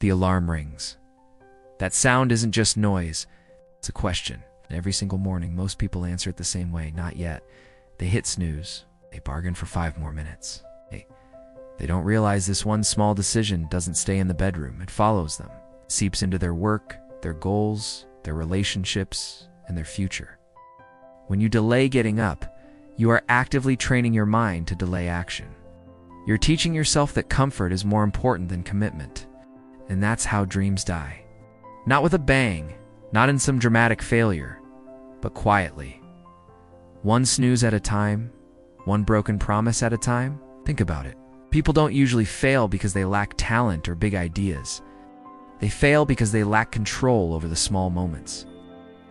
The alarm rings. That sound isn't just noise, it's a question. Every single morning, most people answer it the same way, not yet. They hit snooze. They bargain for 5 more minutes. They don't realize this one small decision doesn't stay in the bedroom. It follows them, seeps into their work, their goals, their relationships, and their future. When you delay getting up, you are actively training your mind to delay action. You're teaching yourself that comfort is more important than commitment. And that's how dreams die. Not with a bang, not in some dramatic failure, but quietly. One snooze at a time, one broken promise at a time. Think about it. People don't usually fail because they lack talent or big ideas. They fail because they lack control over the small moments.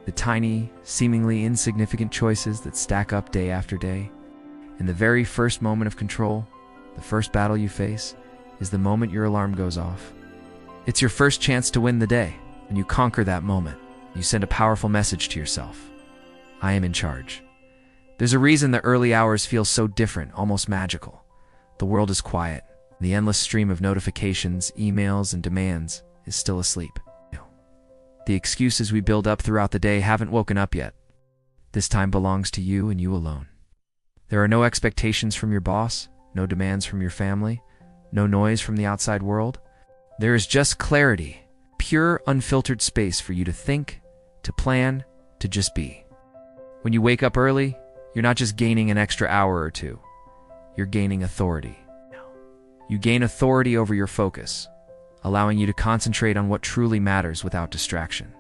The tiny, seemingly insignificant choices that stack up day after day. And the very first moment of control, the first battle you face, is the moment your alarm goes off. It's your first chance to win the day, and you conquer that moment. You send a powerful message to yourself. I am in charge. There's a reason the early hours feel so different, almost magical. The world is quiet. The endless stream of notifications, emails, and demands is still asleep. The excuses we build up throughout the day haven't woken up yet. This time belongs to you and you alone. There are no expectations from your boss, no demands from your family, no noise from the outside world. There is just clarity, pure, unfiltered space for you to think, to plan, to just be. When you wake up early, you're not just gaining an extra hour or two. You're gaining authority. You gain authority over your focus, allowing you to concentrate on what truly matters without distraction.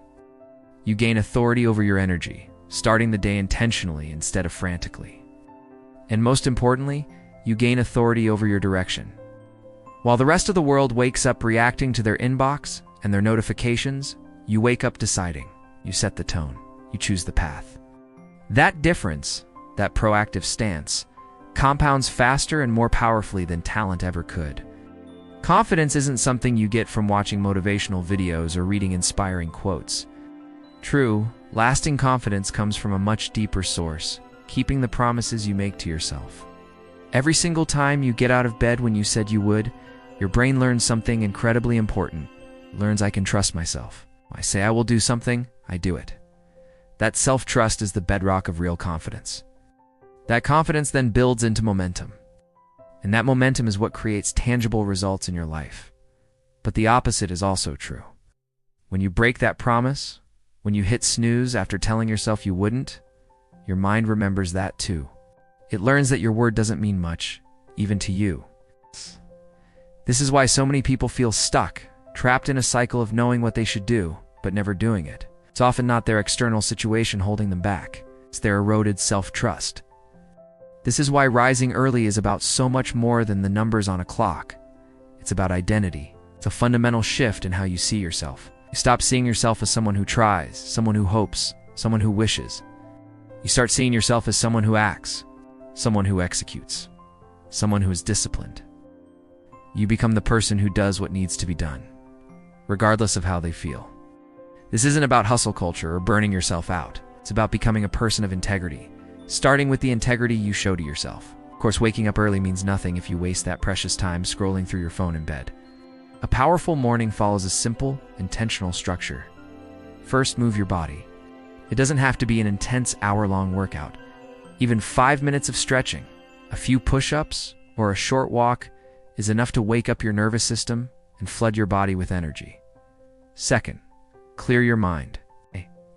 You gain authority over your energy, starting the day intentionally instead of frantically. And most importantly, you gain authority over your direction. While the rest of the world wakes up reacting to their inbox and their notifications, you wake up deciding. You set the tone. You choose the path. That difference, that proactive stance, compounds faster and more powerfully than talent ever could. Confidence isn't something you get from watching motivational videos or reading inspiring quotes. True, lasting confidence comes from a much deeper source, keeping the promises you make to yourself. Every single time you get out of bed when you said you would, your brain learns something incredibly important. It learns I can trust myself. I say I will do something, I do it. That self-trust is the bedrock of real confidence. That confidence then builds into momentum. And that momentum is what creates tangible results in your life. But the opposite is also true. When you break that promise, when you hit snooze after telling yourself you wouldn't, your mind remembers that too. It learns that your word doesn't mean much, even to you. This is why so many people feel stuck, trapped in a cycle of knowing what they should do, but never doing it. It's often not their external situation holding them back. It's their eroded self-trust. This is why rising early is about so much more than the numbers on a clock. It's about identity. It's a fundamental shift in how you see yourself. You stop seeing yourself as someone who tries, someone who hopes, someone who wishes. You start seeing yourself as someone who acts, someone who executes, someone who is disciplined. You become the person who does what needs to be done, regardless of how they feel. This isn't about hustle culture or burning yourself out. It's about becoming a person of integrity, starting with the integrity you show to yourself. Of course, waking up early means nothing if you waste that precious time scrolling through your phone in bed. A powerful morning follows a simple, intentional structure. First, move your body. It doesn't have to be an intense hour-long workout. Even 5 minutes of stretching, a few push-ups, or a short walk is enough to wake up your nervous system and flood your body with energy. Second, clear your mind.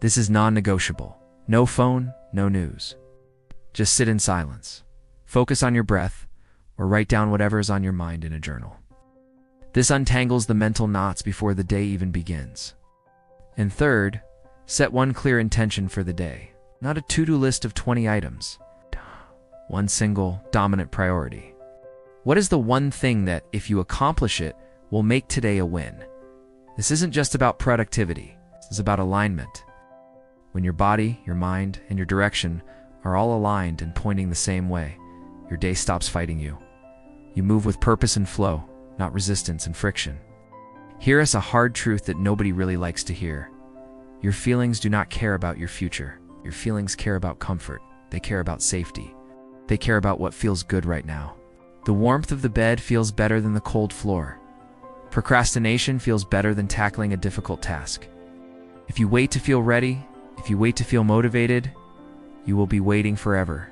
This is non-negotiable. No phone, no news. Just sit in silence. Focus on your breath, or write down whatever is on your mind in a journal. This untangles the mental knots before the day even begins. And third, set one clear intention for the day. Not a to-do list of 20 items. One single, dominant priority. What is the one thing that, if you accomplish it, will make today a win? This isn't just about productivity. This is about alignment. When your body, your mind, and your direction are all aligned and pointing the same way, your day stops fighting you. You move with purpose and flow, not resistance and friction. Hear us a hard truth that nobody really likes to hear. Your feelings do not care about your future. Your feelings care about comfort. They care about safety. They care about what feels good right now. The warmth of the bed feels better than the cold floor. Procrastination feels better than tackling a difficult task. If you wait to feel ready, if you wait to feel motivated, you will be waiting forever.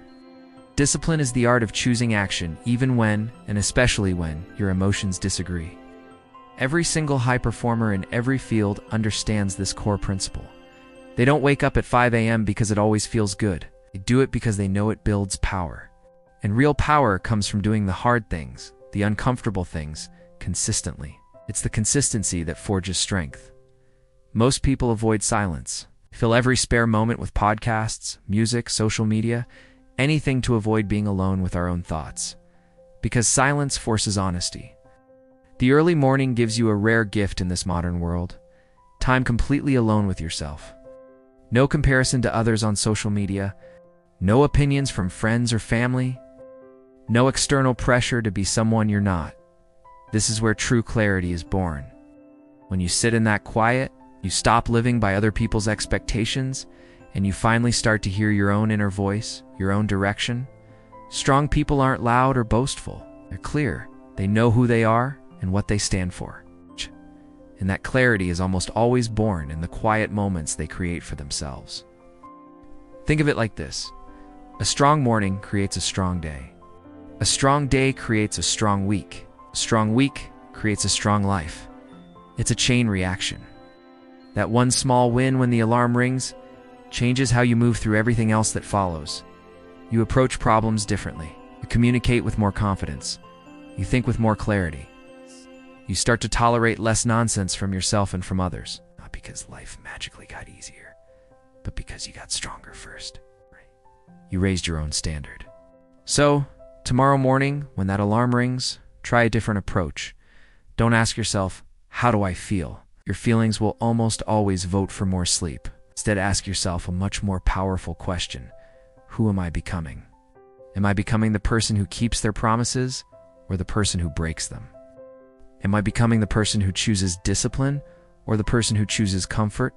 Discipline is the art of choosing action even when, and especially when, your emotions disagree. Every single high performer in every field understands this core principle. They don't wake up at 5 a.m. because it always feels good. They do it because they know it builds power. And real power comes from doing the hard things, the uncomfortable things, consistently. It's the consistency that forges strength. Most people avoid silence. Fill every spare moment with podcasts, music, social media, anything to avoid being alone with our own thoughts. Because silence forces honesty. The early morning gives you a rare gift in this modern world. Time completely alone with yourself. No comparison to others on social media. No opinions from friends or family. No external pressure to be someone you're not. This is where true clarity is born. When you sit in that quiet, you stop living by other people's expectations, and you finally start to hear your own inner voice, your own direction. Strong people aren't loud or boastful. They're clear. They know who they are and what they stand for. And that clarity is almost always born in the quiet moments they create for themselves. Think of it like this. A strong morning creates a strong day. A strong day creates a strong week. A strong week creates a strong life. It's a chain reaction. That one small win when the alarm rings changes how you move through everything else that follows. You approach problems differently. You communicate with more confidence. You think with more clarity. You start to tolerate less nonsense from yourself and from others. Not because life magically got easier, but because you got stronger first. You raised your own standard. So, tomorrow morning, when that alarm rings, try a different approach. Don't ask yourself, how do I feel? Your feelings will almost always vote for more sleep. Instead, ask yourself a much more powerful question. Who am I becoming? Am I becoming the person who keeps their promises or the person who breaks them? Am I becoming the person who chooses discipline or the person who chooses comfort?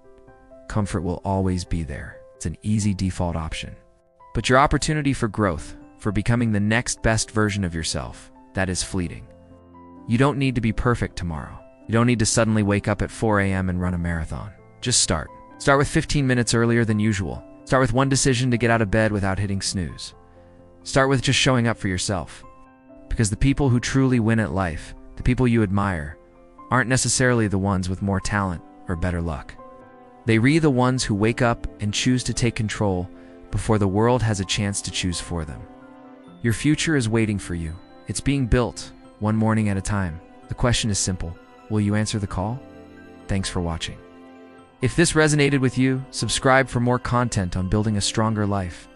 Comfort will always be there. It's an easy default option. But your opportunity for growth, for becoming the next best version of yourself, that is fleeting. You don't need to be perfect tomorrow. You don't need to suddenly wake up at 4 a.m. and run a marathon. Just start. Start with 15 minutes earlier than usual. Start with one decision to get out of bed without hitting snooze. Start with just showing up for yourself. Because the people who truly win at life, the people you admire, aren't necessarily the ones with more talent or better luck. They are the ones who wake up and choose to take control before the world has a chance to choose for them. Your future is waiting for you. It's being built, one morning at a time. The question is simple. Will you answer the call? Thanks for watching. If this resonated with you, subscribe for more content on building a stronger life.